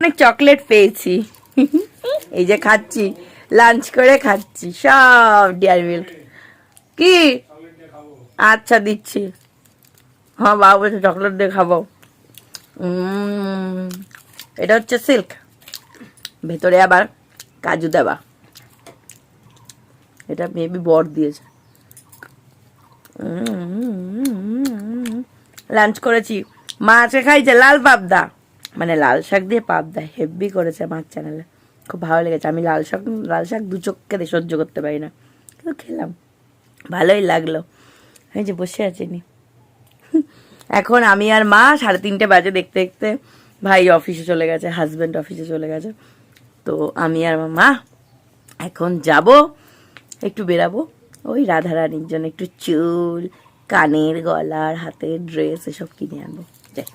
অনেক চকলেট পেয়েছি, এই যে খাচ্ছি, লাঞ্চ করে খাচ্ছি সব ডেয়ারি মিল্ক। কি? আচ্ছা দিচ্ছি। হ্যাঁ বাবু বলছে চকলেট দিয়ে খাবো। এটা হচ্ছে সিল্ক, ভেতরে আবার কাজু দেওয়া। এটা মেবি বর দিয়েছে। লাঞ্চ করেছি, মা আজকে খাইছে লাল পাবদা, মানে লাল শাক দিয়ে পাবদা, হেভি করেছে মাছ চ্যানেলে, খুব ভালো লেগেছে। আমি লাল শাক দু চোখকে সহ্য করতে পারি না, কিন্তু খেলাম, ভালোই লাগলো। এই যে বসে আছি নি, এখন আমি আর মা 3:30 বাজে, দেখতে দেখতে ভাই অফিসে চলে গেছে, হাজব্যান্ড অফিসে চলে গেছে। তো আমি আর মা এখন যাব, একটু বেরাবো, ওই রাধারানীর জন্য একটু চুল, কানের, গলার, হাতের ড্রেস এসব কিনে আনবো, যাই।